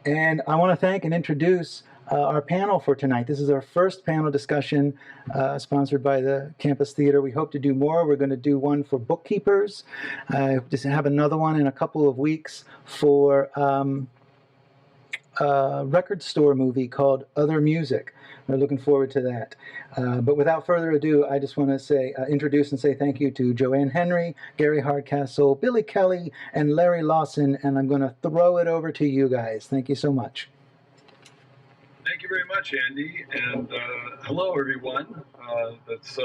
And I want to thank and introduce our panel for tonight. This is our first panel discussion sponsored by the Campus Theater. We hope to do more. We're going to do one for bookkeepers. Just have another one in a couple of weeks for a record store movie called Other Music. We're looking forward to that. But without further ado, I just want to say, introduce and say thank you to Joanne Henry, Gary Hardcastle, Billy Kelly, and Larry Lawson. And I'm going to throw it over to you guys. Thank you so much. Thank you very much, Andy, and hello, everyone that's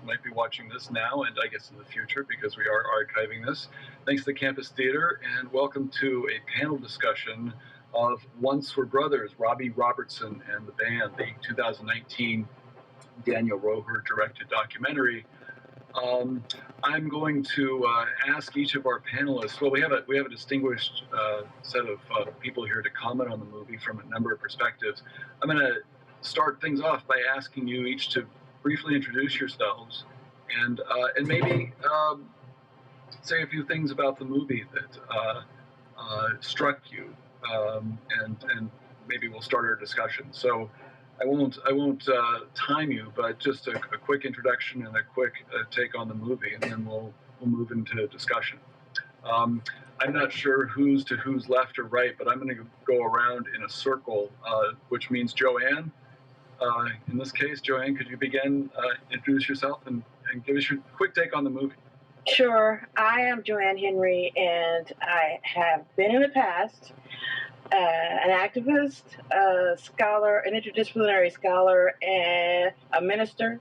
might be watching this now, and I guess in the future because we are archiving this. Thanks to the Campus Theater, and welcome to a panel discussion of Once Were Brothers, Robbie, Robertson, and the band, the 2019 Daniel Roher directed documentary. I'm going to ask each of our panelists. Well, we have a distinguished set of people here to comment on the movie from a number of perspectives. I'm going to start things off by asking you each to briefly introduce yourselves and maybe say a few things about the movie that struck you, and maybe we'll start our discussion. So. I won't time you, but just a quick introduction and a quick take on the movie, and then we'll move into discussion. I'm not sure who's to who's left or right, but I'm going to go around in a circle, which means Joanne. In this case, Joanne, could you begin, introduce yourself and give us your quick take on the movie? Sure. I am Joanne Henry, and I have been in the past an activist, a scholar, an interdisciplinary scholar, and a minister,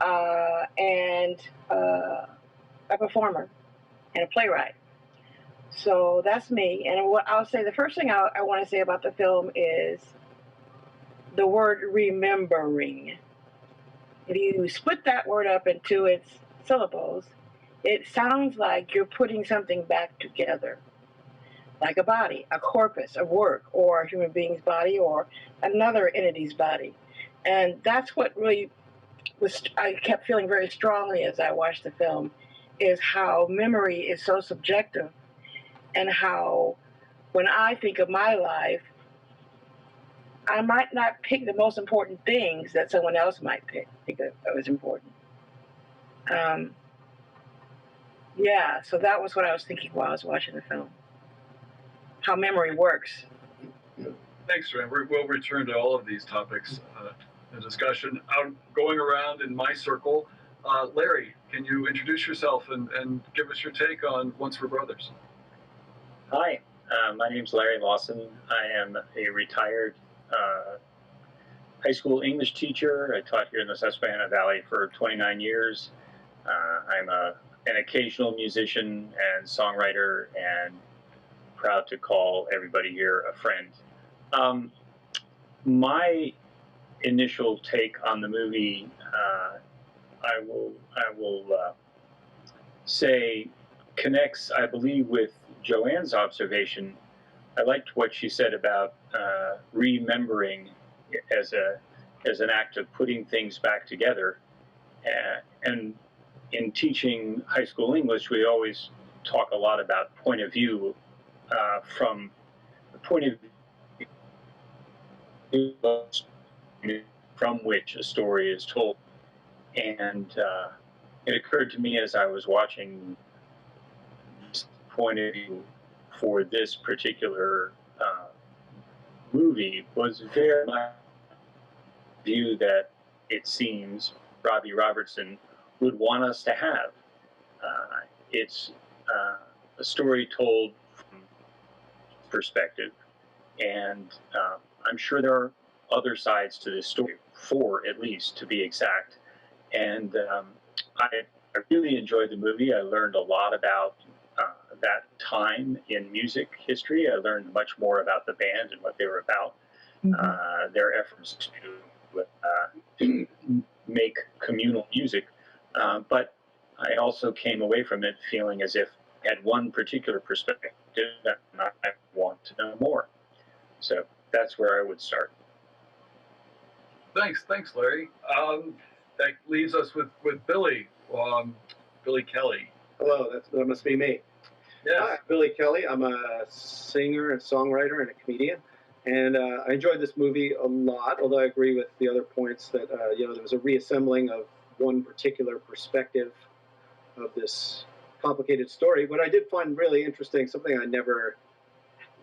and a performer, and a playwright. So that's me. And what I'll say, the first thing I want to say about the film is the word remembering. If you split that word up into its syllables, it sounds like you're putting something back together. Like a body, a corpus of work, or a human being's body, or another entity's body. And that's what really I kept feeling very strongly as I watched the film, is how memory is so subjective, and how when I think of my life, I might not pick the most important things that someone else might think that was important. Yeah, so that was what I was thinking while I was watching the film. How memory works. Thanks, Joanne. We'll return to all of these topics in discussion. I'm going around in my circle. Larry, can you introduce yourself and give us your take on Once Were Brothers? Hi, my name's Larry Lawson. I am a retired high school English teacher. I taught here in the Susquehanna Valley for 29 years. I'm an occasional musician and songwriter, and proud to call everybody here a friend. My initial take on the movie, I will say, connects, I believe, with Joanne's observation. I liked what she said about remembering as an act of putting things back together. And in teaching high school English, we always talk a lot about point of view. From the point of view from which a story is told. And it occurred to me as I was watching this point of view for this particular movie was very much the view that it seems Robbie Robertson would want us to have. It's a story told from perspective, and I'm sure there are other sides to this story, 4 at least to be exact. And I really enjoyed the movie. I learned a lot about that time in music history. I learned much more about the band and what they were about, their efforts to make communal music. But I also came away from it feeling as if I had one particular perspective that I want to know more. So that's where I would start. Thanks, Larry. That leaves us with Billy, Billy Kelly. Hello, that must be me. Yes. Hi, Billy Kelly. I'm a singer and songwriter and a comedian. And I enjoyed this movie a lot, although I agree with the other points that, there was a reassembling of one particular perspective of this complicated story. What I did find really interesting, something I never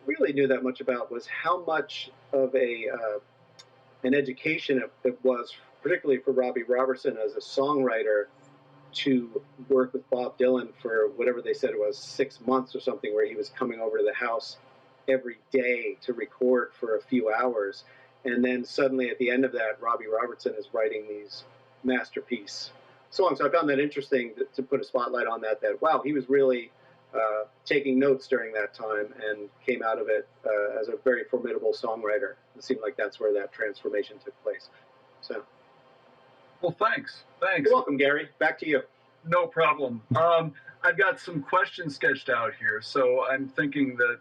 really knew that much about, was how much of an education it was, particularly for Robbie Robertson as a songwriter, to work with Bob Dylan for whatever they said it was, 6 months or something, where he was coming over to the house every day to record for a few hours. And then suddenly at the end of that, Robbie Robertson is writing these masterpiece songs. So I found that interesting to put a spotlight on that, wow, he was really taking notes during that time and came out of it as a very formidable songwriter. It seemed like that's where that transformation took place. So, Well, thanks. You're welcome, Gary. Back to you. No problem. I've got some questions sketched out here, so I'm thinking that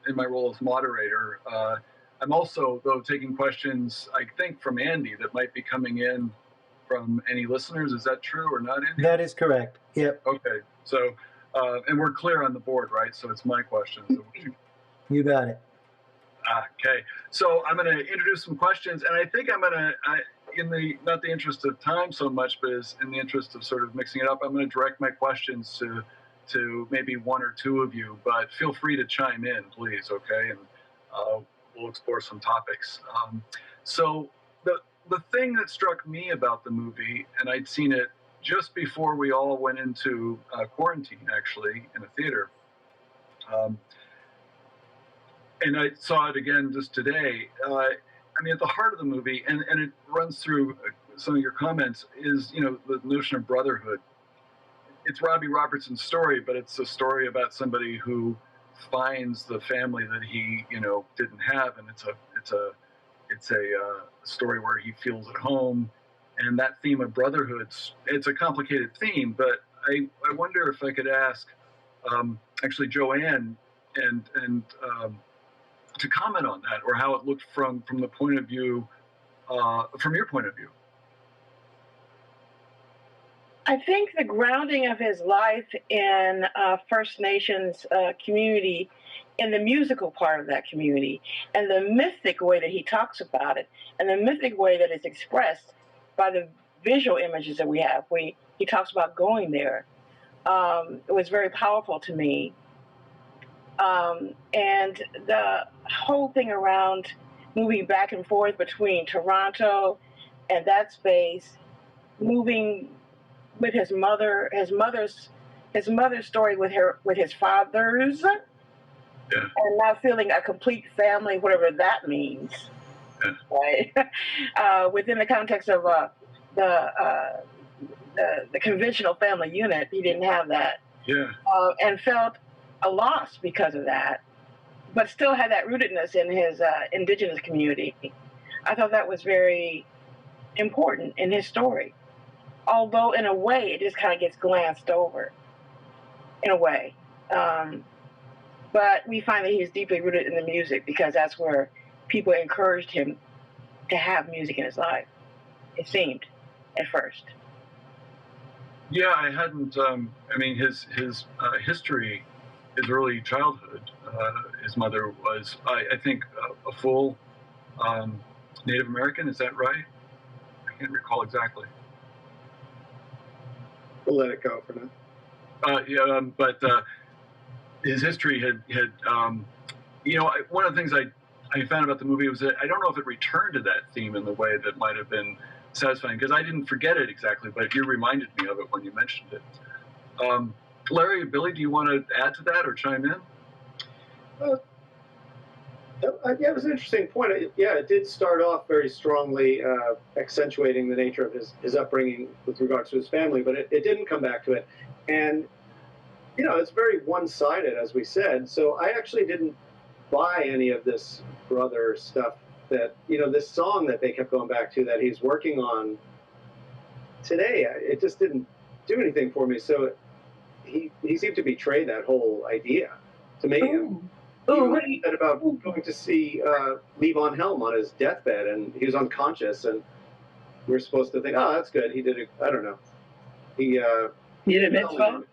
in my role as moderator, I'm also, though, taking questions, I think, from Andy that might be coming in from any listeners. Is that true or not, Andy? That is correct. Yep. Okay. So, and we're clear on the board, right? So it's my question. So you got it. Okay. So I'm going to introduce some questions, and I think I'm going to, not the interest of time so much, but in the interest of sort of mixing it up, I'm going to direct my questions to maybe one or two of you, but feel free to chime in, please, okay? And we'll explore some topics. So the thing that struck me about the movie, and I'd seen it just before we all went into quarantine, actually, in a theater, and I saw it again just today. At the heart of the movie, and it runs through some of your comments, is, the notion of brotherhood. It's Robbie Robertson's story, but it's a story about somebody who finds the family that he, didn't have, and it's a story where he feels at home, and that theme of brotherhood. It's a complicated theme, but I wonder if I could ask, actually, Joanne and to comment on that, or how it looked from the point of view, from your point of view. I think the grounding of his life in First Nations community, in the musical part of that community, and the mythic way that he talks about it, and the mythic way that it's expressed by the visual images that we have. He talks about going there. It was very powerful to me. And the whole thing around moving back and forth between Toronto and that space, moving with his mother's story with his father's, yeah. And now feeling a complete family, whatever that means, yeah. Right? Within the context of the conventional family unit, he didn't have that, yeah. And felt a loss because of that, but still had that rootedness in his indigenous community. I thought that was very important in his story, although in a way it just kind of gets glanced over, in a way. But we find that he's deeply rooted in the music, because that's where people encouraged him to have music in his life, it seemed, at first. Yeah, I hadn't, his history, his early childhood, his mother was, I think, a full Native American. Is that right? I can't recall exactly. We'll let it go for now. But his history had one of the things I found about the movie was that I don't know if it returned to that theme in the way that might have been satisfying, because I didn't forget it exactly, but you reminded me of it when you mentioned it. Larry, Billy, do you want to add to that or chime in? Yeah, it was an interesting point. It did start off very strongly accentuating the nature of his upbringing with regards to his family, but it didn't come back to it. And, it's very one-sided, as we said. So I actually didn't buy any of this brother stuff that, this song that they kept going back to that he's working on today. It just didn't do anything for me. So he seemed to betray that whole idea to make him. He said about going to see Levon Helm on his deathbed, and he was unconscious, and we were supposed to think, oh, that's good. He did it. I don't know. He did a mitzvah?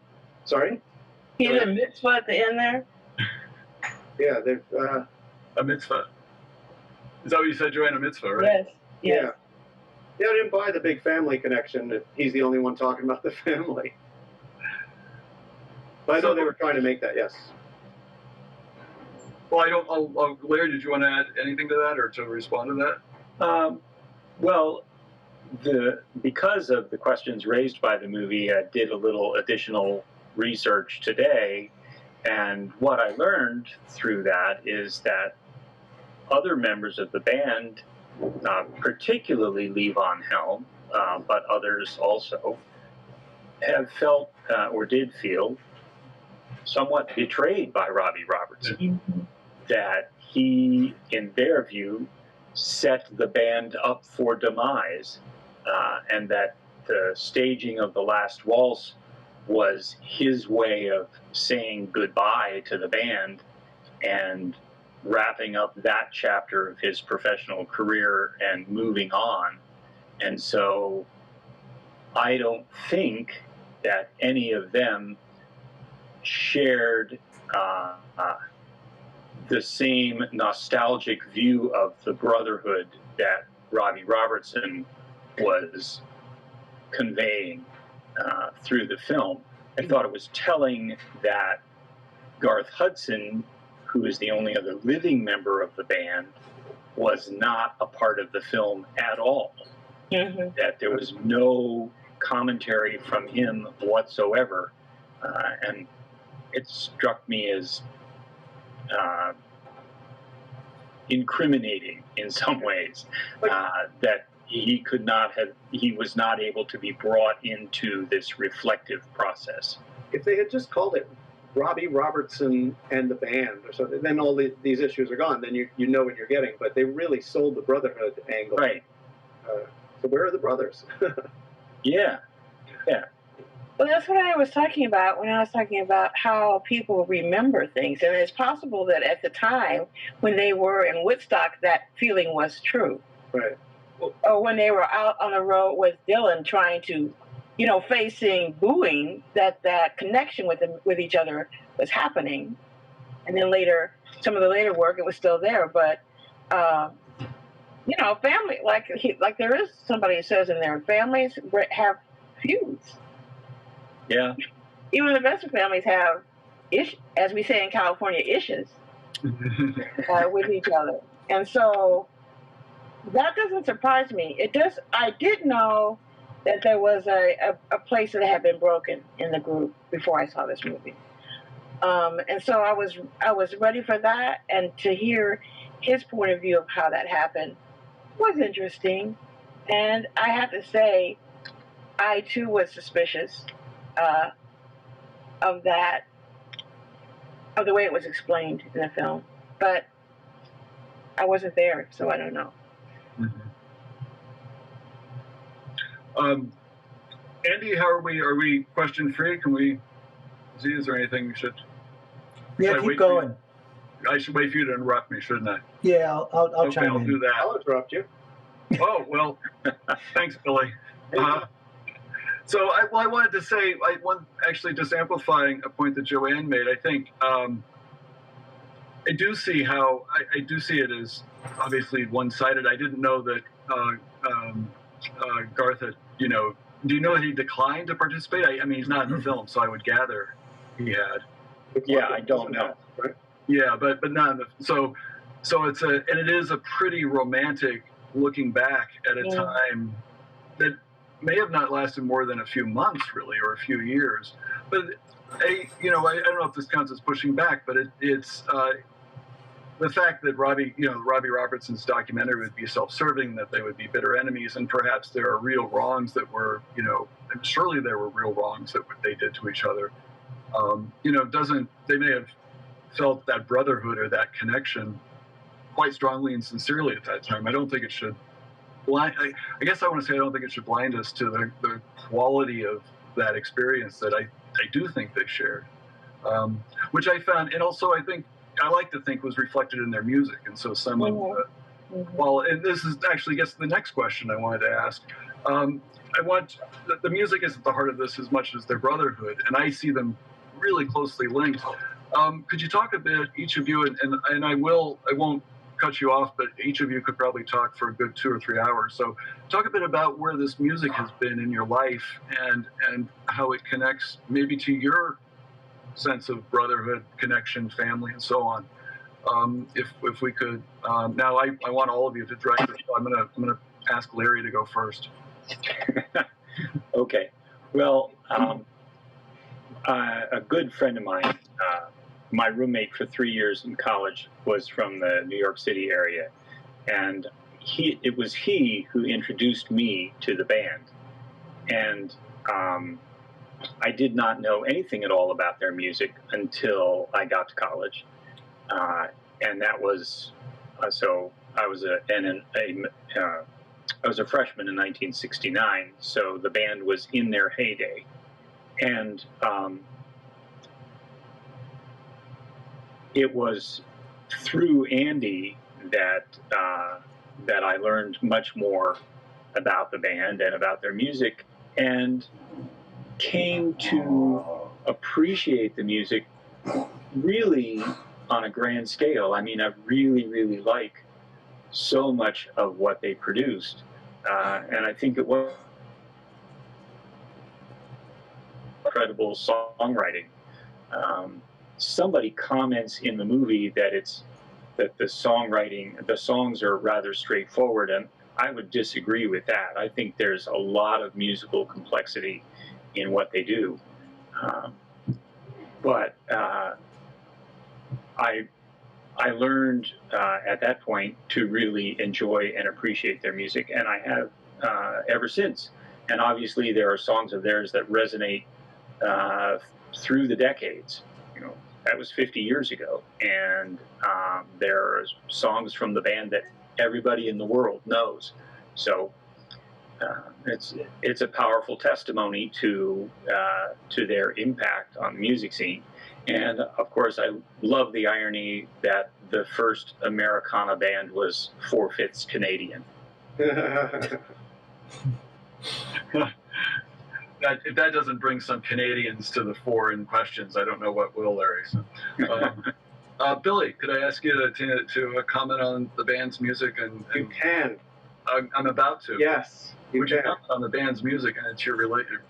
Sorry? He did a mitzvah at the end there? Yeah, A mitzvah. Is that what you said, Joanne? A mitzvah, right? Yes. Yes. Yeah. Yeah, I didn't buy the big family connection if he's the only one talking about the family. But I know they were trying to make that, yes. Well, I don't. Larry, did you want to add anything to that or to respond to that? Well, because of the questions raised by the movie, I did a little additional research today, and what I learned through that is that other members of the band, particularly Levon Helm, but others also, have felt or did feel somewhat betrayed by Robbie Robertson. Mm-hmm. That he, in their view, set the band up for demise, and that the staging of the last waltz was his way of saying goodbye to the band and wrapping up that chapter of his professional career and moving on. And so I don't think that any of them shared the same nostalgic view of the brotherhood that Robbie Robertson was conveying through the film. I thought it was telling that Garth Hudson, who is the only other living member of the band, was not a part of the film at all. Mm-hmm. That there was no commentary from him whatsoever. And it struck me as incriminating in some ways, that he was not able to be brought into this reflective process. If they had just called it Robbie Robertson and the band or something, then all these issues are gone. Then you know what you're getting. But they really sold the brotherhood angle. Right. So where are the brothers? Yeah. Well, that's what I was talking about when I was talking about how people remember things. And it's possible that at the time when they were in Woodstock, that feeling was true. Right. Or when they were out on the road with Dylan trying to, facing booing, that connection with each other was happening. And then later, some of the later work, it was still there. But, family, like there is somebody who says in there, families have feuds. Yeah. Even the best of families have, as we say in California, issues with each other. And so that doesn't surprise me. It does. I did know that there was a place that had been broken in the group before I saw this movie. And so I was ready for that, and to hear his point of view of how that happened was interesting. And I have to say, I too was suspicious of the way it was explained in the film, but I wasn't there, so I don't know. Mm-hmm. Andy, how are we? Are we question free? Can we see? Is there anything we should? Yeah, keep going. I should wait for you to interrupt me, shouldn't I? Yeah, I'll chime in. I'll do that. I'll interrupt you. Oh well, thanks, Billy. So I wanted to say, actually just amplifying a point that Joanne made. I think I do see it as obviously one-sided. I didn't know that Garth had, do you know that he declined to participate? I mean, he's not in the film, so I would gather he had. Yeah, I don't know. Right? Yeah, but not in the, so it is a pretty romantic looking back at a time that may have not lasted more than a few months, really, or a few years. But I don't know if this counts as pushing back, but it's the fact that Robbie Robertson's documentary would be self-serving, that they would be bitter enemies, and perhaps there are real wrongs that were, and surely there were real wrongs that they did to each other. They may have felt that brotherhood or that connection quite strongly and sincerely at that time. I don't think it should I guess I want to say I don't think it should blind us to the quality of that experience that I do think they shared, which I found, and also I like to think was reflected in their music. And so some of and this is actually gets to the next question I wanted to ask. The music is at the heart of this as much as their brotherhood, and I see them really closely linked. Could you talk a bit, each of you, and I won't cut you off, but each of you could probably talk for a good 2 or 3 hours. So talk a bit about where this music has been in your life and how it connects maybe to your sense of brotherhood, connection, family, and so on. If we could, now I want all of you to direct this. So I'm gonna ask Larry to go first. Okay. Well, a good friend of mine, my roommate for 3 years in college, was from the New York City area, and it was he who introduced me to the band, and I did not know anything at all about their music until I got to college, and that was so I was a freshman in 1969, so the band was in their heyday, and it was through Andy that I learned much more about the band and about their music, and came to appreciate the music really on a grand scale. I mean, I really, really like so much of what they produced, and I think it was incredible songwriting. Somebody comments in the movie that the songs are rather straightforward, and I would disagree with that. I think there's a lot of musical complexity in what they do, but I learned at that point to really enjoy and appreciate their music, and I have ever since. And obviously, there are songs of theirs that resonate through the decades. You know, that was 50 years ago, and there are songs from the band that everybody in the world knows. So it's a powerful testimony to their impact on the music scene. And of course, I love the irony that the first Americana band was 4/5 Canadian. If that doesn't bring some Canadians to the fore in questions, I don't know what will, Larry. So, Billy, could I ask you to comment on the band's music? And You can. I'm about to. Yes. Would you comment on the band's music and its your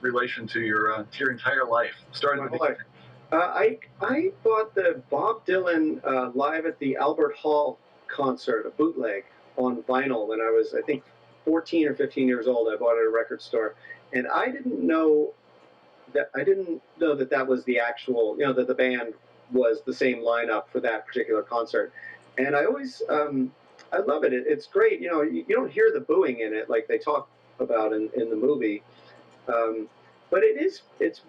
relation to your entire life, starting My with whole life. I bought the Bob Dylan Live at the Albert Hall concert, a bootleg, on vinyl when I was, I think, 14 or 15 years old. I bought it at a record store, and I didn't know that that was the actual, that the band was the same lineup for that particular concert. And I always, I love it. It's great. You don't hear the booing in it like they talk about in the movie. But it's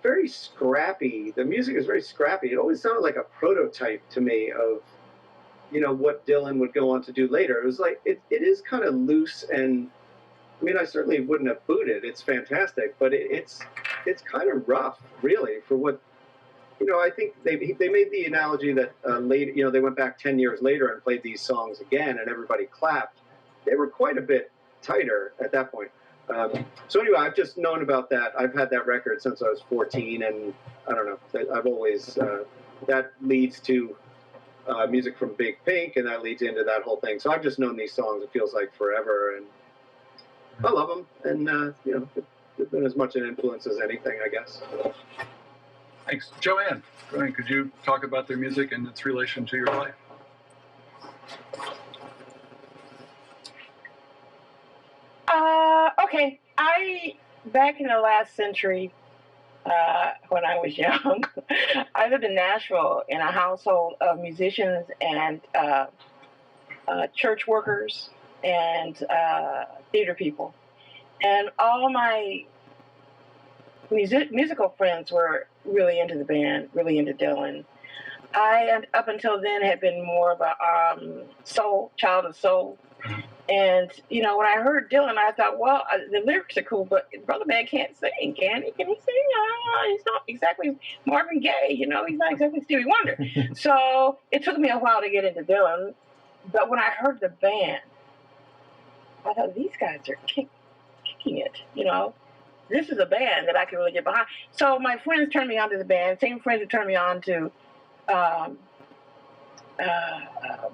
very scrappy. The music is very scrappy. It always sounded like a prototype to me of, what Dylan would go on to do later. It was like, it is kind of loose, and I mean, I certainly wouldn't have booed it. It's fantastic, but it's kind of rough, really, for what, I think they made the analogy that later, they went back 10 years later and played these songs again, and everybody clapped. They were quite a bit tighter at that point. So anyway, I've just known about that. I've had that record since I was 14, and I don't know. I've always that leads to music from Big Pink, and that leads into that whole thing. So I've just known these songs. It feels like forever, and I love them. And they've been as much an influence as anything, I guess. Thanks, Joanne. Could you talk about their music and its relation to your life? Okay. Back in the last century, when I was young, I lived in Nashville in a household of musicians and church workers and theater people. And all my musical friends were really into the band, really into Dylan. I, up until then, had been more of a child of soul. And, when I heard Dylan, I thought, well, the lyrics are cool, but Brother Man can't sing, can he? Can he sing? He's not exactly Marvin Gaye, he's not exactly Stevie Wonder. So it took me a while to get into Dylan. But when I heard the band, I thought, these guys are kicking it, This is a band that I can really get behind. So my friends turned me on to the band, same friends who turned me on to um,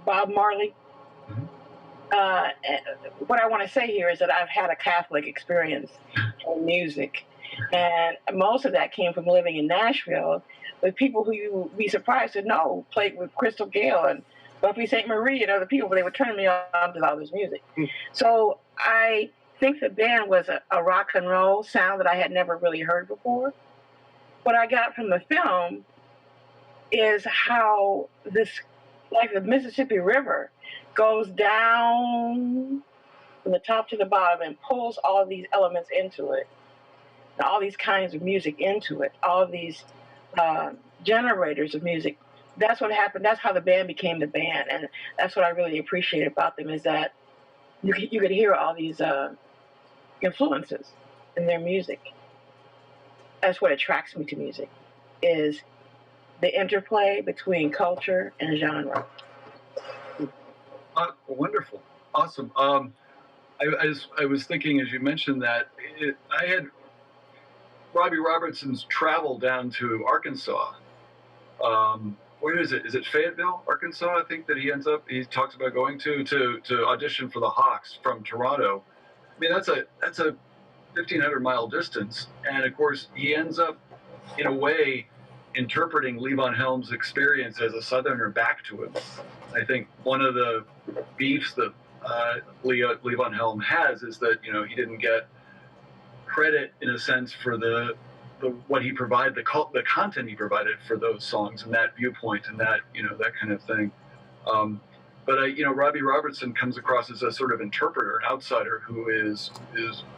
Bob Marley. Mhm. What I want to say here is that I've had a Catholic experience in music, and most of that came from living in Nashville with people who you would be surprised to know played with Crystal Gayle and Buffy St. Marie and other people, but they would turn me on to all this music. So I think the band was a rock and roll sound that I had never really heard before. What I got from the film is how this, like the Mississippi River, goes down from the top to the bottom and pulls all of these elements into it, and all these kinds of music into it, all of these generators of music. That's what happened. That's how the band became the band, and that's what I really appreciate about them is that you could hear all these influences in their music. That's what attracts me to music, is the interplay between culture and genre. Wonderful, awesome. I was thinking as you mentioned that I had Robbie Robertson's travel down to Arkansas. Where is it? Is it Fayetteville, Arkansas? I think that he talks about going to audition for the Hawks from Toronto. I mean, that's a 1,500-mile distance, and of course he ends up in a way interpreting Levon Helm's experience as a Southerner back to him. I think one of the beefs that Levon Helm has is that he didn't get credit in a sense for the what he provided, the content he provided for those songs and that viewpoint and that that kind of thing. But Robbie Robertson comes across as a sort of interpreter, an outsider who is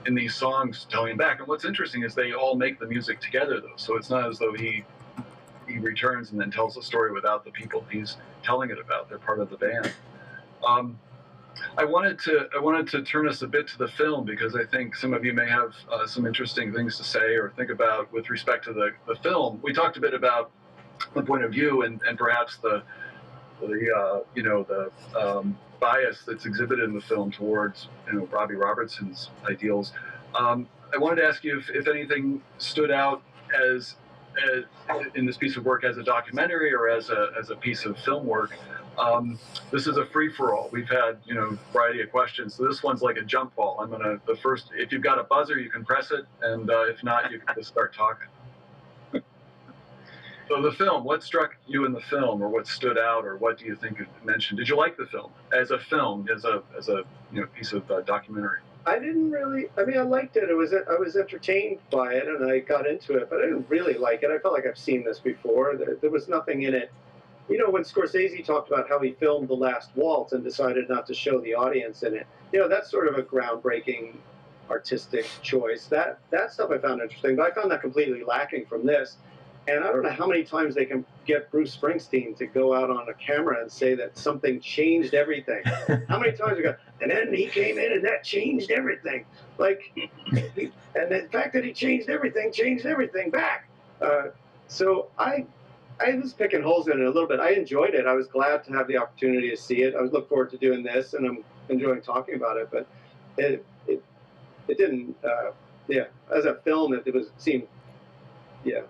in these songs telling back. And what's interesting is they all make the music together, though. So it's not as though he returns and then tells the story without the people he's telling it about. They're part of the band. I wanted to turn us a bit to the film because I think some of you may have some interesting things to say or think about with respect to the film. We talked a bit about the point of view and perhaps the bias that's exhibited in the film towards Robbie Robertson's ideals. I wanted to ask you if anything stood out as in this piece of work as a documentary or as a piece of film work. This is a free-for-all. We've had a variety of questions. So this one's like a jump ball. If you've got a buzzer, you can press it, and if not, you can just start talking. So the film, what struck you in the film, or what stood out, or what do you think it mentioned? Did you like the film as a film, as a piece of documentary? I didn't really. I mean, I liked it. I was entertained by it, and I got into it. But I didn't really like it. I felt like I've seen this before. There was nothing in it. When Scorsese talked about how he filmed The Last Waltz and decided not to show the audience in it, that's sort of a groundbreaking artistic choice. That stuff I found interesting, but I found that completely lacking from this. And I don't know how many times they can get Bruce Springsteen to go out on a camera and say that something changed everything. How many times we go, and then he came in and that changed everything. And the fact that he changed everything back. So I was picking holes in it a little bit. I enjoyed it. I was glad to have the opportunity to see it. I was looking forward to doing this, and I'm enjoying talking about it. But it didn't. As a film, it seemed. It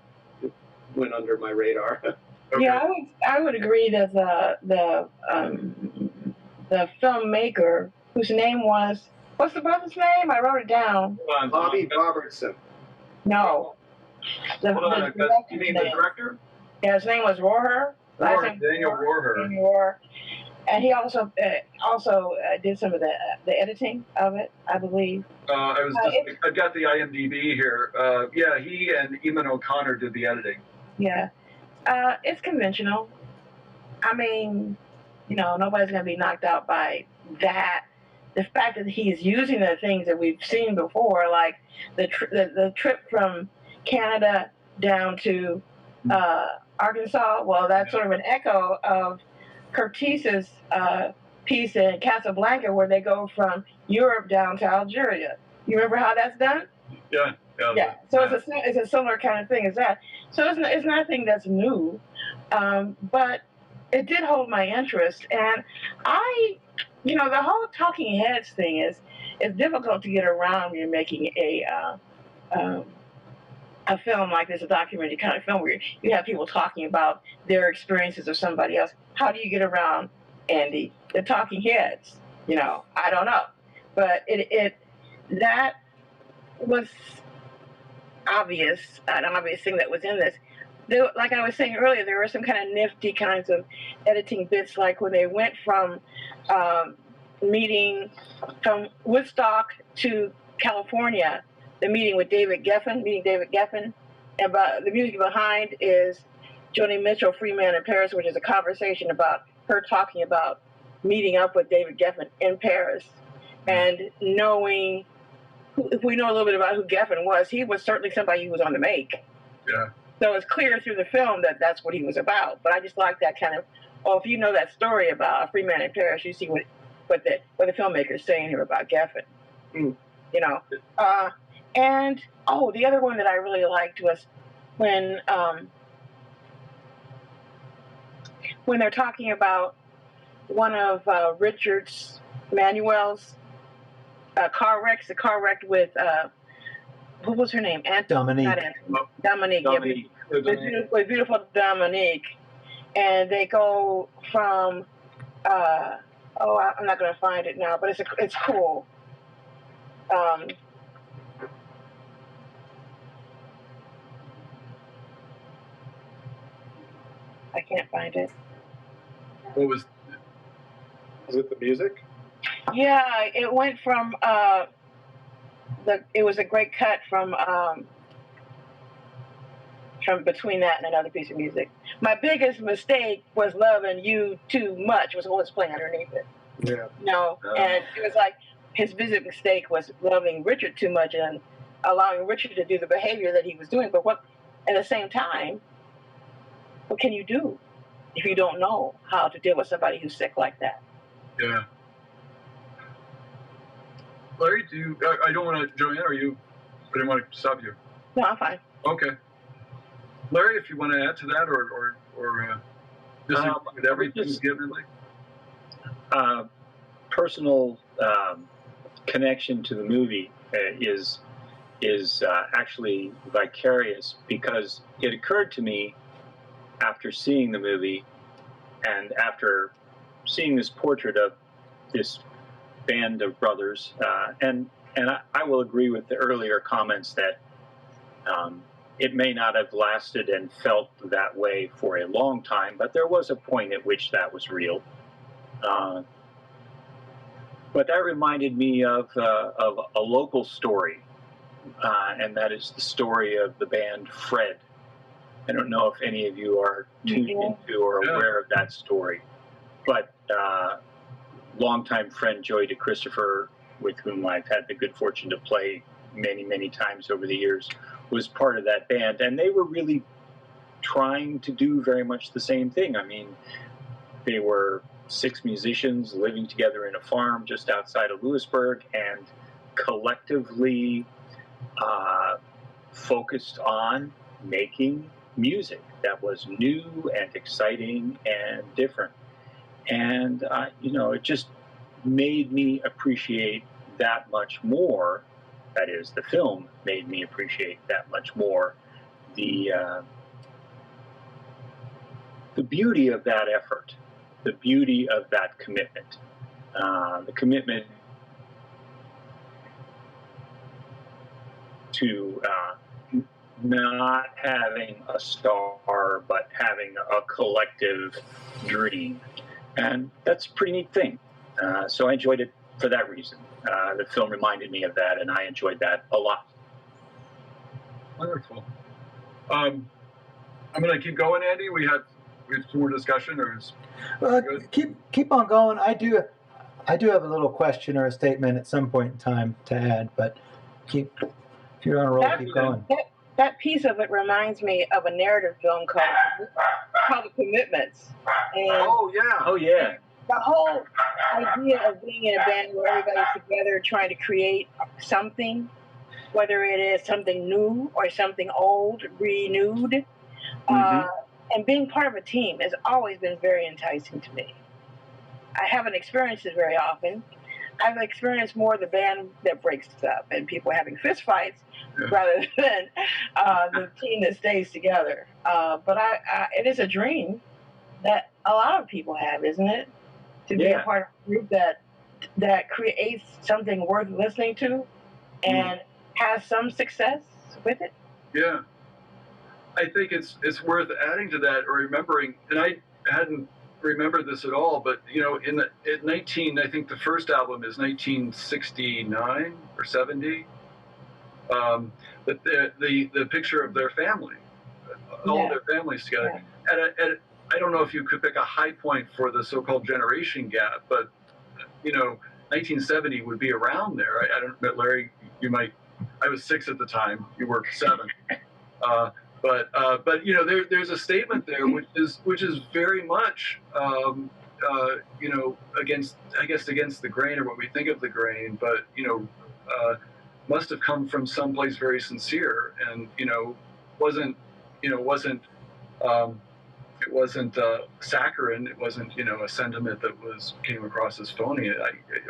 went under my radar. Okay. Yeah, I would agree that the filmmaker whose name was, what's the brother's name? I wrote it down. Robbie Robertson. No. You mean the director? Yeah, his name was Roher. Daniel Roher. And he also did some of the editing of it, I believe. I've got the IMDb here. He and Eamon O'Connor did the editing. Yeah. It's conventional. I mean, nobody's going to be knocked out by that. The fact that he's using the things that we've seen before, like the trip from Canada down to Arkansas, well, that's sort of an echo of Curtis's piece in Casablanca, where they go from Europe down to Algeria. You remember how that's done? Yeah. So it's a similar kind of thing as that. So it's nothing that's new, but it did hold my interest. And the whole talking heads thing is difficult to get around when you're making a a film like this, a documentary kind of film where you have people talking about their experiences of somebody else. How do you get around, Andy, the talking heads? I don't know, but it that was an obvious thing that was in this. Like I was saying earlier, there were some kind of nifty kinds of editing bits, like when they went from meeting from Woodstock to California, the meeting David Geffen, and the music behind is Joni Mitchell, Free Man in Paris, which is a conversation about her talking about meeting up with David Geffen in Paris, and knowing. If we know a little bit about who Geffen was, he was certainly somebody who was on the make. Yeah. So it's clear through the film that that's what he was about. But I just like that kind of, if you know that story about A Free Man in Paris, you see what the filmmaker's saying here about Geffen. Mm. And the other one that I really liked was when they're talking about one of Richard's Manuel's car wrecks, the car wrecked with what was her name? Dominique. Dominique. With beautiful Dominique, and they go from I'm not going to find it now, but it's cool. I can't find it. What was it? The music? Yeah, it went from it was a great cut from between that and another piece of music. My biggest mistake was loving you too much was what was playing underneath it. Yeah. And it was like his biggest mistake was loving Richard too much and allowing Richard to do the behavior that he was doing. But at the same time, what can you do if you don't know how to deal with somebody who's sick like that? Yeah. Larry, I don't want to, Joanne, I didn't want to stop you. No, I'm fine. Okay. Larry, if you want to add to that or disagree with everything given, personal connection to the movie is actually vicarious, because it occurred to me after seeing the movie and after seeing this portrait of this band of brothers, and I will agree with the earlier comments that it may not have lasted and felt that way for a long time, but there was a point at which that was real. But that reminded me of a local story, and that is the story of the band Fred. I don't know if any of you are tuned into or aware of that story, but longtime friend Joey DeChristopher, with whom I've had the good fortune to play many, many times over the years, was part of that band, and they were really trying to do very much the same thing. I mean, they were 6 musicians living together in a farm just outside of Lewisburg, and collectively focused on making music that was new and exciting and different. And, it just made me appreciate that much more. That is, the film made me appreciate that much more the beauty of that effort, the beauty of that commitment, the commitment to not having a star, but having a collective dream. And that's a pretty neat thing. So I enjoyed it for that reason. The film reminded me of that, and I enjoyed that a lot. Wonderful. I'm going to keep going, Andy. We have some more discussion, or is keep on going. I do have a little question or a statement at some point in time to add, but if you're on a roll, keep going. That piece of it reminds me of a narrative film called The Commitments. And Oh yeah. The whole idea of being in a band where everybody's together trying to create something, whether it is something new or something old, renewed, and being part of a team has always been very enticing to me. I haven't experienced it very often, I've experienced more the band that breaks up and people having fist fights Yeah. rather than the team that stays together. But it is a dream that a lot of people have, isn't it? To be a part of a group that creates something worth listening to and has some success with it. Yeah. I think it's worth adding to that or remembering, and I hadn't remembered this at all, but in 19, I think the first album is 1969 or 70. But the picture of their family, all their families together, and I don't know if you could pick a high point for the so-called generation gap, but 1970 would be around there. I don't know, Larry, you might. I was 6 at the time. You were 7. But there's a statement there which is very much against the grain or what we think of the grain, but must have come from someplace very sincere, and wasn't it wasn't saccharine. It wasn't a sentiment that came across as phony. It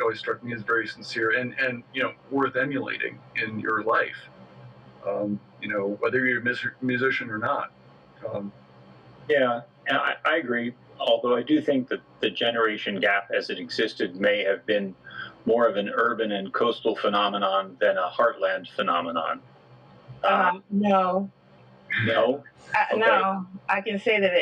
always struck me as very sincere and worth emulating in your life. Whether you're a musician or not. Yeah, and I agree. Although I do think that the generation gap as it existed may have been more of an urban and coastal phenomenon than a heartland phenomenon. No. No? Okay. No, I can say that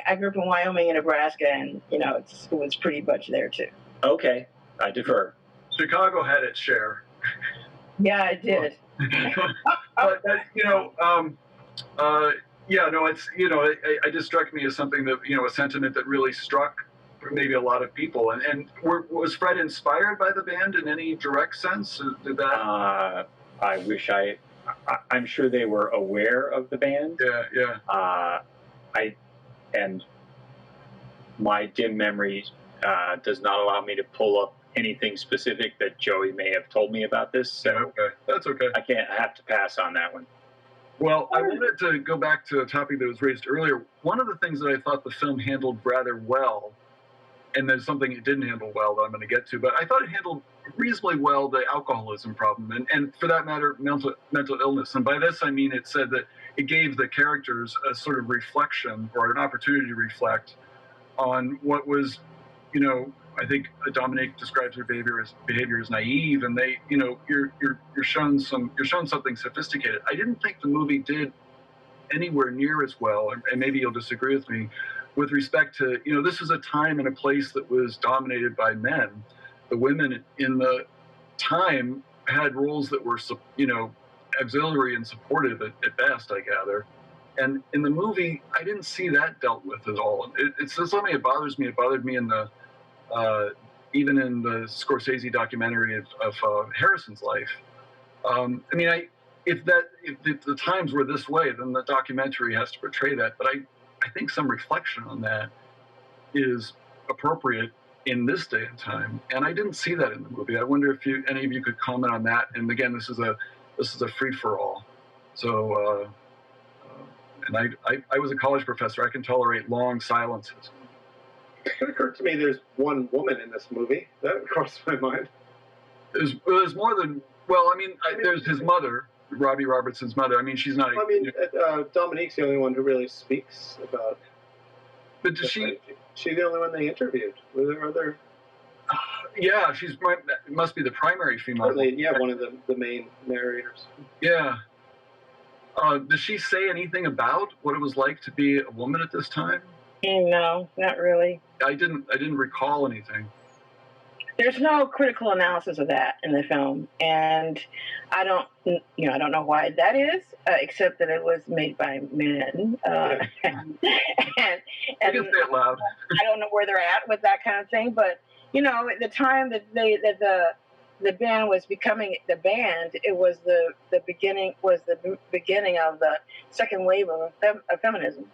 I grew up in Wyoming and Nebraska, and it was pretty much there too. Okay, I defer. Chicago had its share. Yeah, it did. But it just struck me as something that a sentiment that really struck maybe a lot of people. And was Fred inspired by the band in any direct sense? Did that? I wish I'm sure they were aware of the band. Yeah. And my dim memory does not allow me to pull up anything specific that Joey may have told me about this. So okay. That's okay. I have to pass on that one. Well, I wanted to go back to a topic that was raised earlier. One of the things that I thought the film handled rather well, and there's something it didn't handle well that I'm going to get to, but I thought it handled reasonably well the alcoholism problem, and for that matter, mental illness. And by this, I mean it said that it gave the characters a sort of reflection or an opportunity to reflect on what was, I think Dominique describes their behavior as naive, and they, you're shown something sophisticated. I didn't think the movie did anywhere near as well, and maybe you'll disagree with me, with respect to, this is a time and a place that was dominated by men. The women in the time had roles that were, auxiliary and supportive at best, I gather. And in the movie, I didn't see that dealt with at all. It's something that bothers me. It bothered me in the even in the Scorsese documentary of Harrison's life. If the times were this way, then the documentary has to portray that. But I think some reflection on that is appropriate in this day and time, and I didn't see that in the movie. I wonder if any of you could comment on that. And again, this is a free for all. So, and I was a college professor. I can tolerate long silences. It occurred to me there's one woman in this movie. That crossed my mind. There's more than, there's his mother, Robbie Robertson's mother. I mean, she's not. Dominique's the only one who really speaks about. But does she? She's the only one they interviewed. Were there other? Yeah, must be the primary female. One of the main narrators. Yeah. Does she say anything about what it was like to be a woman at this time? No, not really. I didn't recall anything. There's no critical analysis of that in the film, and I don't know why that is, except that it was made by men. And you can say it loud. I don't know where they're at with that kind of thing, but at the time that the band was becoming the band, it was the beginning of the second wave of feminism.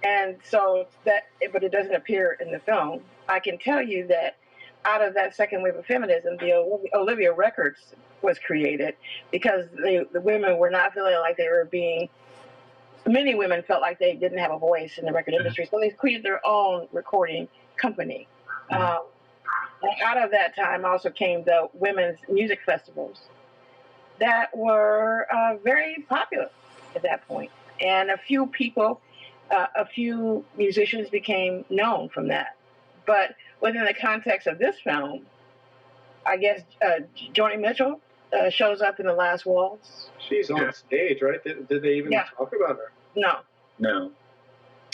And so but it doesn't appear in the film. I can tell you that out of that second wave of feminism, the Olivia Records was created because the women were not feeling like they were many women felt like they didn't have a voice in the record industry. So they created their own recording company. And out of that time also came the women's music festivals that were very popular at that point. And a few musicians became known from that. But within the context of this film, I guess Joni Mitchell shows up in the last waltz. She's on stage, right? Did they even talk about her? No. No.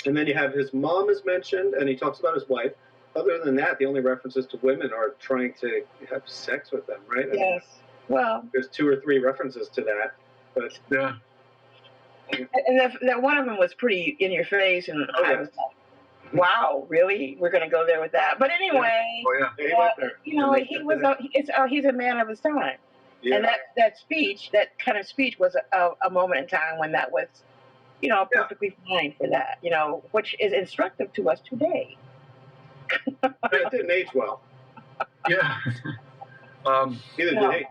And then you have his mom is mentioned, and he talks about his wife. Other than that, the only references to women are trying to have sex with them, right? Yes. Well, there's 2 or 3 references to that, but Yeah. And that one of them was pretty in your face, and I was like, "Wow, really? We're going to go there with that?" But anyway, Oh, yeah. you know, he's a man of his time, and that speech, that kind of speech, was a moment in time when that was, you know, perfectly fine for that, you know, which is instructive to us today. It didn't age well. Yeah. Neither did he.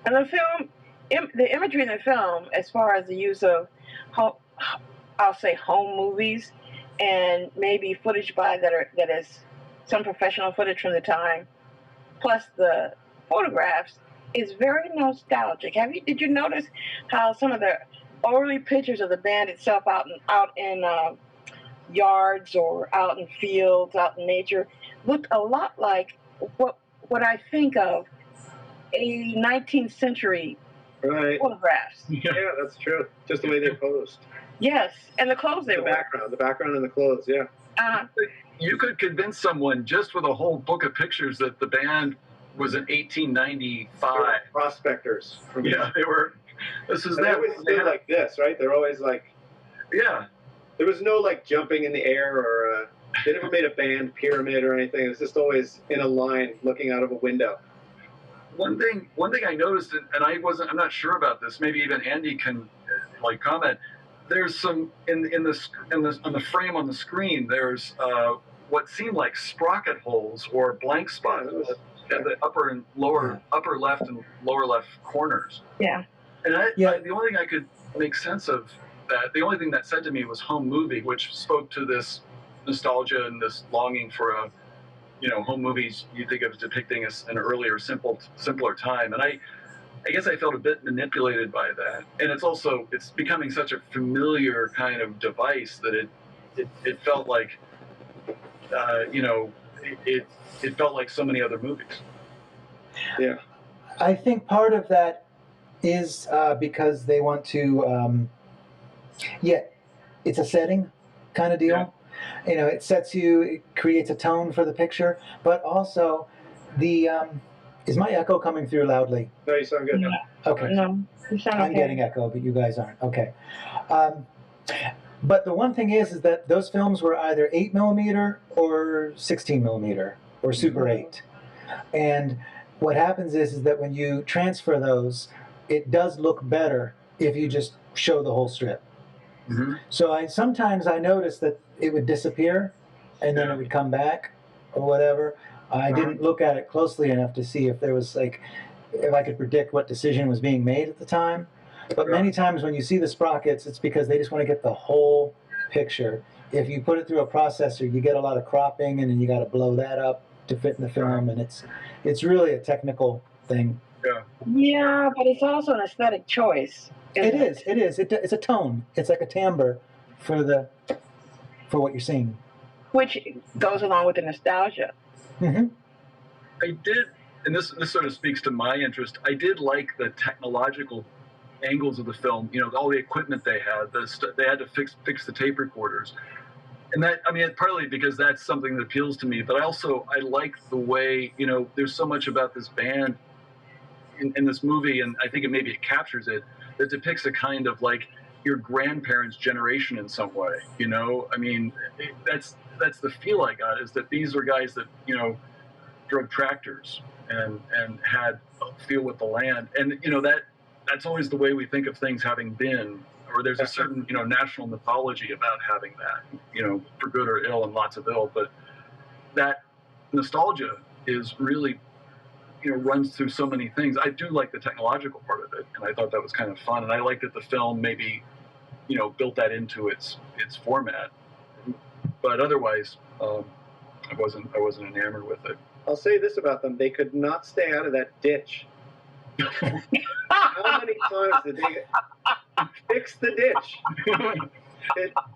And the film, the imagery in the film, as far as the use of, I'll say, home movies, and maybe footage that is some professional footage from the time, plus the photographs, is very nostalgic. Did you notice how some of the early pictures of the band itself out in yards or out in fields, out in nature, looked a lot like what I think of a 19th century photographs. Yeah, that's true. Just the way they posed. Yes, and the clothes they wore. The background and the clothes, yeah. You could convince someone just with a whole book of pictures that the band was in 1895. Prospectors. Yeah, they were. This is them. They always stay like this, right? They're always like. Yeah. There was no like jumping in the air or they never made a band pyramid or anything. It was just always in a line looking out of a window. One thing I noticed, and I'm not sure about this. Maybe even Andy can like comment. There's some on the frame on the screen. There's what seemed like sprocket holes or blank spots at the upper left and lower left corners. Yeah. And the only thing I could make sense of that, the only thing that said to me was home movie, which spoke to this nostalgia and this longing for home movies you think of as depicting an earlier, simpler time. And I guess I felt a bit manipulated by that. And it's becoming such a familiar kind of device that it felt like, it felt like so many other movies. Yeah. I think part of that is because they want to, it's a setting kind of deal. Yeah. You know, it creates a tone for the picture, but also is my echo coming through loudly? No, you sound good. No. Okay. No, you sound okay. I'm getting echo, but you guys aren't. Okay. But the one thing is that those films were either 8mm or 16mm or Super 8. And what happens is that when you transfer those, it does look better if you just show the whole strip. Mm-hmm. So sometimes I noticed that it would disappear and then it would come back or whatever. I didn't look at it closely enough to see if there was if I could predict what decision was being made at the time. But many times when you see the sprockets, it's because they just want to get the whole picture. If you put it through a processor, you get a lot of cropping, and then you got to blow that up to fit in the film, and it's really a technical thing. Yeah. Yeah, but it's also an aesthetic choice. It is. It's a tone. It's like a timbre for what you're seeing. Which goes along with the nostalgia. Mm-hmm. I did, and this sort of speaks to my interest. I did like the technological angles of the film. You know, all the equipment they had. They had to fix the tape recorders, and that, I mean, partly because that's something that appeals to me. But I like the way, there's so much about this band in this movie, and I think maybe it captures it. That depicts a kind of like your grandparents' generation in some way. I mean, that's the feel I got, is that these were guys that drove tractors and had a feel with the land, and that's always the way we think of things having been, or there's a certain national mythology about having that, for good or ill, and lots of ill, but that nostalgia is really runs through so many things. I do like the technological part of it, and I thought that was kind of fun, and I like that the film maybe built that into its format. But otherwise, I wasn't enamored with it. I'll say this about them: they could not stay out of that ditch. How many times did they fix the ditch?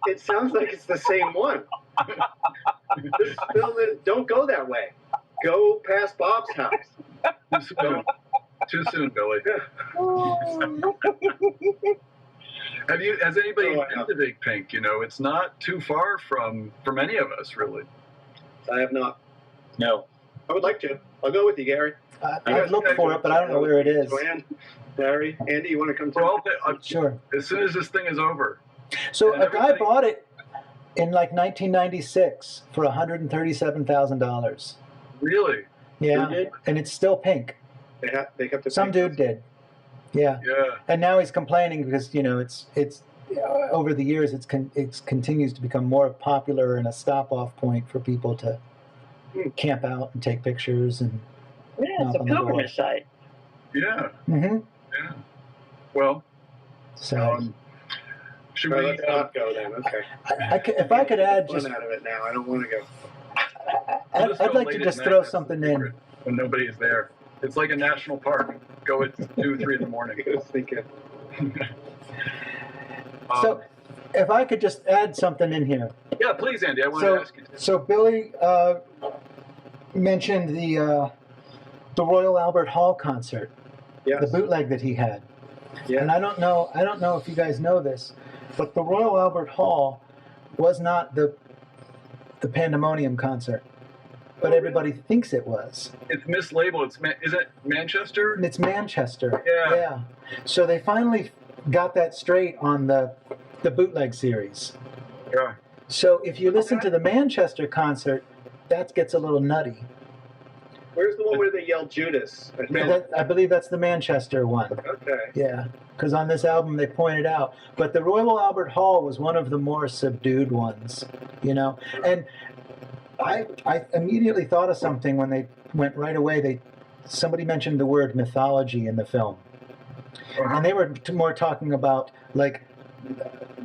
It sounds like it's the same one. Just film it. Don't go that way. Go past Bob's house. Too soon, Billy. Has anybody been to Big Pink? You know, it's not too far from any of us, really. I have not. No. I would like to. I'll go with you, Gary. I've looked for it, but I don't know where it is. Joanne, Gary, Andy, you want to come to Well, Sure. as soon as this thing is over. So And a guy bought it in like 1996 for $137,000. Really? Yeah, Who did? and it's still pink. They kept the Some dude did. Yeah, Yeah. and now he's complaining because it's over the years it continues to become more popular and a stop-off point for people to camp out and take pictures and. Yeah, it's knock a on the door. pilgrimage site. Yeah. Mm-hmm. Yeah. Well, So should All we? right, let's not go then. Okay. if I could add Fun just, out of it now. I don't want to go. I'll just I'd go like to late just at throw night. something That's the in. secret, when nobody is there. It's like a national park. Go at 2, 3 in the morning. I was thinking. So if I could just add something in here. Yeah, please, Andy. I wanted to ask you. So Billy mentioned the Royal Albert Hall concert, Yes. the bootleg that he had. Yeah. And I don't know if you guys know this, but the Royal Albert Hall was not the Pandemonium concert, but everybody thinks it was. It's mislabeled. Is it Manchester? It's Manchester. Yeah. So they finally got that straight on the bootleg series. Yeah. So if you listen to the Manchester concert, that gets a little nutty. Where's the one where they yell Judas? I believe that's the Manchester one. Okay. Yeah, because on this album they pointed out. But the Royal Albert Hall was one of the more subdued ones, you know. And I immediately thought of something when they went right away. Somebody mentioned the word mythology in the film. And they were more talking about like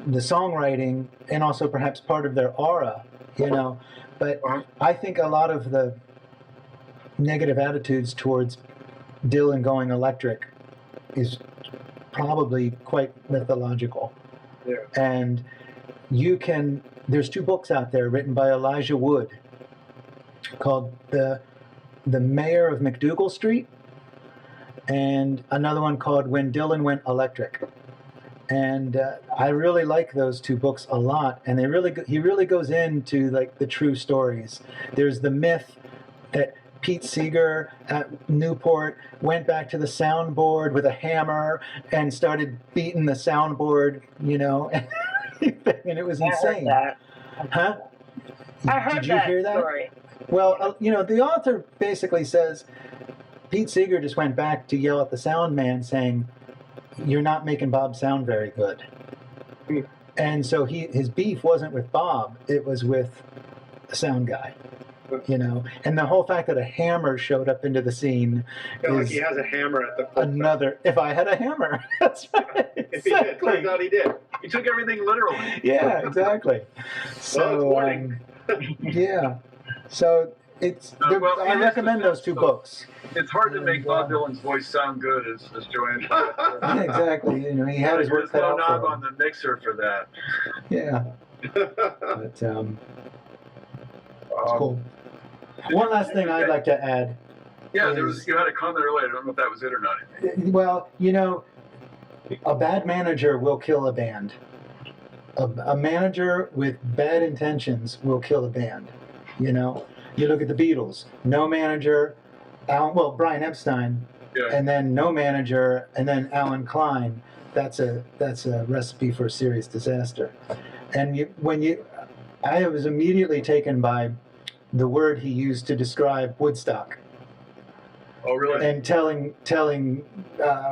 the songwriting and also perhaps part of their aura, you know. But I think a lot of the negative attitudes towards Dylan going electric is probably quite mythological. Yeah. And there's 2 books out there written by Elijah Wood called The Mayor of McDougal Street and another one called When Dylan Went Electric. And I really like those 2 books a lot, and he really goes into like the true stories. There's the myth that Pete Seeger at Newport went back to the soundboard with a hammer and started beating the soundboard, you know, and it was insane. I heard that. Huh? I heard Did you that hear that? story. Well, you know, the author basically says Pete Seeger just went back to yell at the sound man saying, "You're not making Bob sound very good." And so his beef wasn't with Bob, it was with the sound guy. You know, and the whole fact that a hammer showed up into the scene Like is he has a hammer at the foot. another. If I had a hammer, that's right. If he did, turns out he did. He took everything literally. Yeah, exactly. So, warning. yeah. So it's. Well, I in his recommend those 2 defense, books. It's hard to make Bob Dylan's voice sound good as Joanne. Yeah, exactly. You know, he had his work There's cut no out knob for on him. the mixer for that. Yeah, but it's cool. Did One you- last thing I'd like to add. Yeah, you had a comment earlier. I don't know if that was it or not. Well, you know, a bad manager will kill a band. A manager with bad intentions will kill a band. You know, you look at the Beatles. No manager, Brian Epstein, Yeah. and then no manager, and then Alan Klein. That's a recipe for serious disaster. And I was immediately taken by the word he used to describe Woodstock. Oh, really? And telling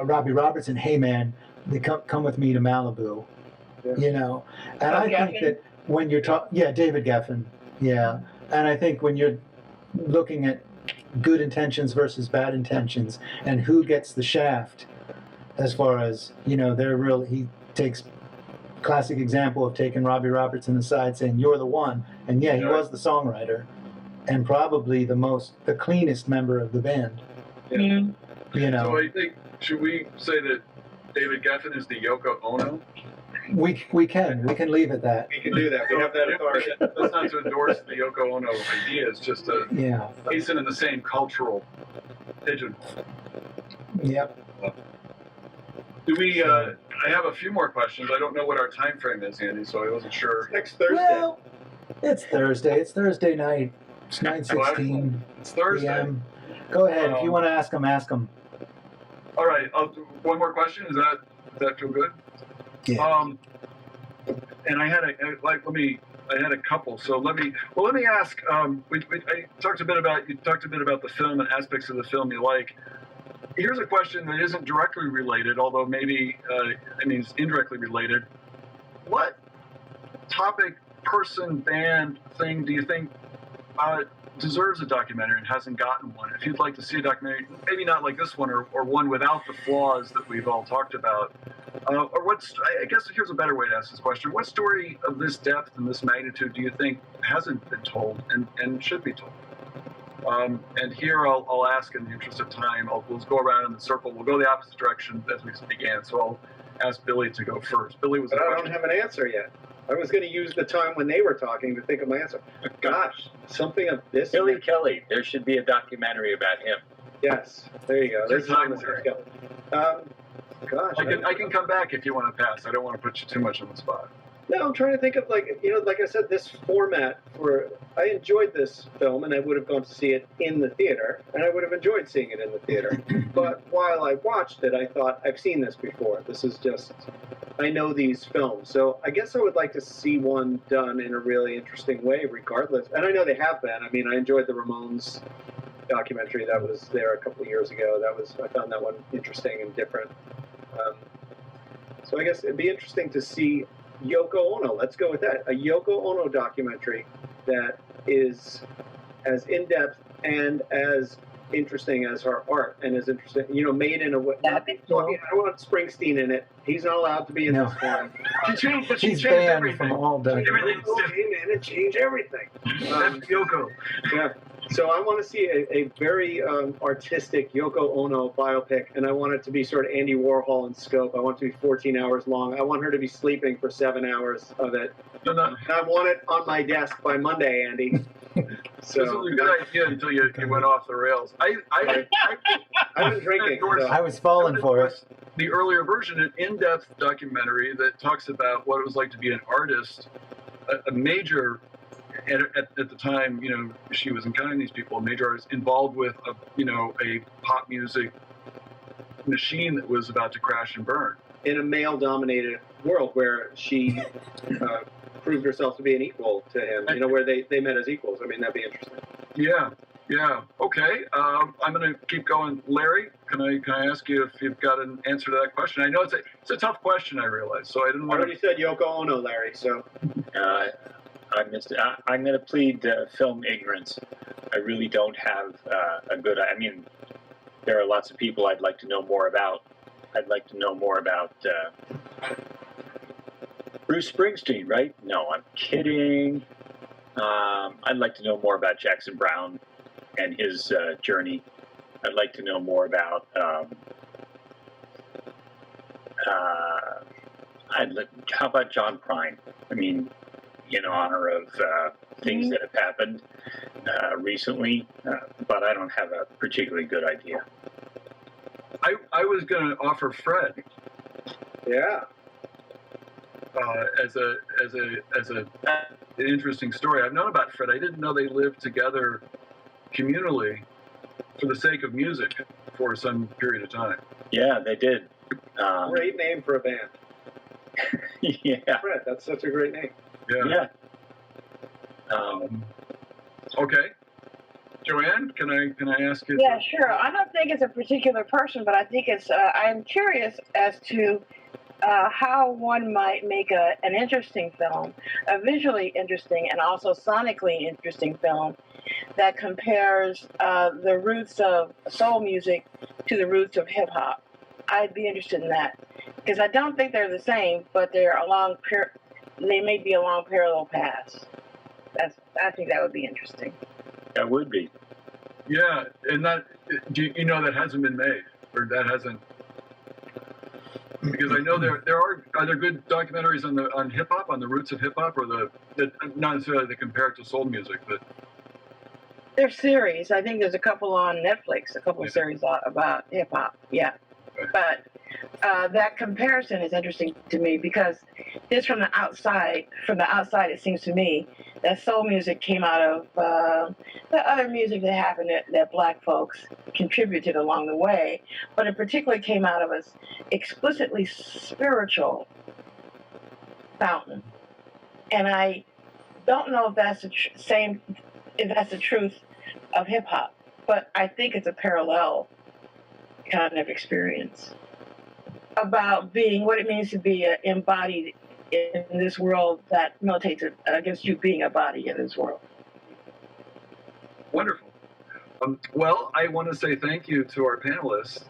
Robbie Robertson, "Hey man, they come with me to Malibu," you know. And I think that when you're David Geffen, yeah. And I think when you're looking at good intentions versus bad intentions and who gets the shaft, as far as you know, he takes classic example of taking Robbie Robertson aside, saying, "You're the one," and yeah, he was the songwriter, and probably the cleanest member of the band. Yeah. Mm-hmm. You know, So I think, should we say that David Geffen is the Yoko Ono? we can leave it that. We can do that. We have that authority. That's not to endorse the Yoko Ono idea. It's just to Yeah. place it in the same cultural pigeonhole. Yep. Do we? I have a few more questions. I don't know what our time frame is, Andy, so I wasn't sure. Next Thursday. Well, it's Thursday. It's Thursday night. It's 9:16 It's Thursday. p.m. Go ahead. If you want to ask them, ask them. All right. One more question. Does that feel good? Yeah. And I had a couple. So let me ask. I talked a bit about the film and aspects of the film you like. Here's a question that isn't directly related, although maybe it's indirectly related. What topic, person, band, thing do you think deserves a documentary and hasn't gotten one? If you'd like to see a documentary, maybe not like this one, or one without the flaws that we've all talked about, or I guess here's a better way to ask this question: what story of this depth and this magnitude do you think hasn't been told and should be told? And here I'll ask, in the interest of time, we'll go around in the circle. We'll go the opposite direction as we began. So I'll ask Billy to go first. Billy was. But I don't have an answer yet. I was going to use the time when they were talking to think of my answer. Gosh, something of this. Billy Kelly. There should be a documentary about him. Yes, there you go. There's Time time. warner. Gosh, I can come back if you want to pass. I don't want to put you too much on the spot. no, I'm trying to think of like I said, this format I enjoyed this film, and I would have gone to see it in the theater, and I would have enjoyed seeing it in the theater. But while I watched it, I thought, I've seen this before. This is just, I know these films. So I guess I would like to see one done in a really interesting way, regardless. And I know they have been. I mean, I enjoyed the Ramones documentary that was there a couple of years ago. I found that one interesting and different. So I guess it'd be interesting to see Yoko Ono. Let's go with that. A Yoko Ono documentary that is as in-depth and as interesting as her art, and as interesting, made in a way. That'd be cool. I want Springsteen in it. He's not allowed to be in this one. He's banned from all documentaries. Everything's different. Hey, man, it changed everything. That's Yoko. Yeah. So I want to see a very artistic Yoko Ono biopic, and I want it to be sort of Andy Warhol in scope. I want it to be 14 hours long. I want her to be sleeping for 7 hours of it. No. And I want it on my desk by Monday, Andy. So This was a good idea until you went off the rails. I've been drinking. So. I was falling for it. The earlier version, an in-depth documentary that talks about what it was like to be an artist, a major. At the time, she was encountering these people, a major artist involved with a pop music machine that was about to crash and burn. In a male-dominated world where she proved herself to be an equal to him, where they met as equals. I mean, that'd be interesting. Yeah. Okay. I'm going to keep going. Larry, can I ask you if you've got an answer to that question? I know it's a tough question, I realize, so I didn't I want already said Yoko Ono, Larry, so. I missed it. I'm going to plead film ignorance. I really don't have a good. I mean, there are lots of people I'd like to know more about. I'd like to know more about Bruce Springsteen, right? No, I'm kidding. I'd like to know more about Jackson Browne and his journey. I'd like to know more about. How about John Prine? I mean, in honor of things that have happened recently, but I don't have a particularly good idea. I was going to offer Fred Yeah. as an interesting story. I've known about Fred. I didn't know they lived together communally for the sake of music for some period of time. Yeah, they did. Great name for a band. Yeah. Fred, that's such a great name. Yeah. Okay. Joanne, can I ask you? Yeah, sure. I don't think it's a particular person, but I think it's. I'm curious as to how one might make an interesting film, a visually interesting and also sonically interesting film that compares the roots of soul music to the roots of hip hop. I'd be interested in that because I don't think they're the same, but they're they may be along parallel paths. I think that would be interesting. That would be. Yeah, and that you know that hasn't been made, or that hasn't. Because I know there are there good documentaries on hip hop, on the roots of hip hop, or not necessarily the compare it to soul music, but There's series. I think there's a couple on Netflix, a couple of Yeah. series about hip hop. Yeah. Okay. But that comparison is interesting to me because just from the outside, it seems to me that soul music came out of the other music that happened that black folks contributed along the way, but it particularly came out of an explicitly spiritual fountain. And I don't know if that's the if that's the truth of hip hop, but I think it's a parallel kind of experience about being what it means to be embodied in this world that militates against you being a body in this world. wonderful. Well, I want to say thank you to our panelists.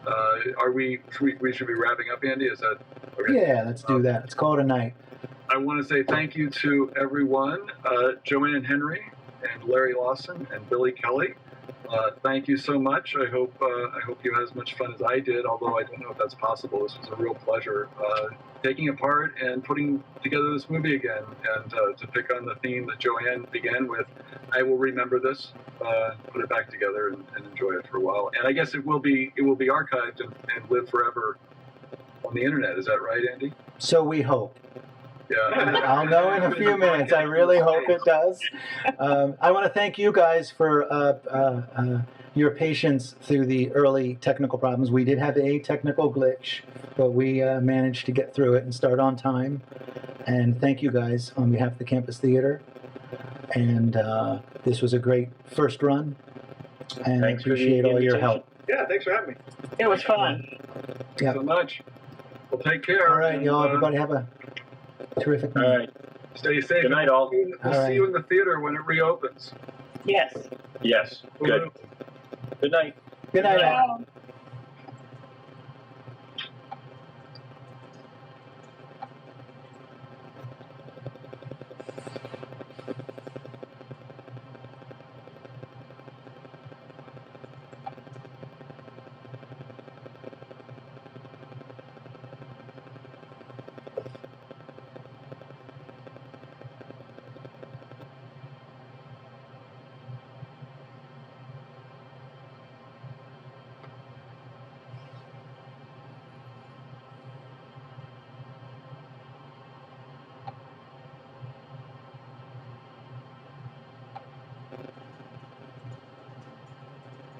We should be wrapping up, Andy? Is that okay? Yeah, let's do that. Let's call it a night. I want to say thank you to everyone, Joanne Henry and Larry Lawson and Billy Kelly. Thank you so much. I hope you had as much fun as I did, although I don't know if that's possible. This was a real pleasure taking apart and putting together this movie again, and to pick on the theme that Joanne began with. I will remember this, put it back together, and enjoy it for a while. And I guess it will be archived and live forever on the internet. Is that right, Andy? So we hope. Yeah. I'll know in a few minutes. I really hope it does. I want to thank you guys for your patience through the early technical problems. We did have a technical glitch, but we managed to get through it and start on time. And thank you guys on behalf of the Campus Theater. And this was a great first run. And I Thanks for the appreciate all your invitation. help. Yeah, thanks for having me. It was fun. Thanks Yeah. so much. Well, take care. All right, and, y'all. Everybody have a terrific All night. right. Stay safe. Good night, all. We'll All see right. you in the theater when it reopens. Yes. Yes. Good. Good night. Good night. all. Ciao.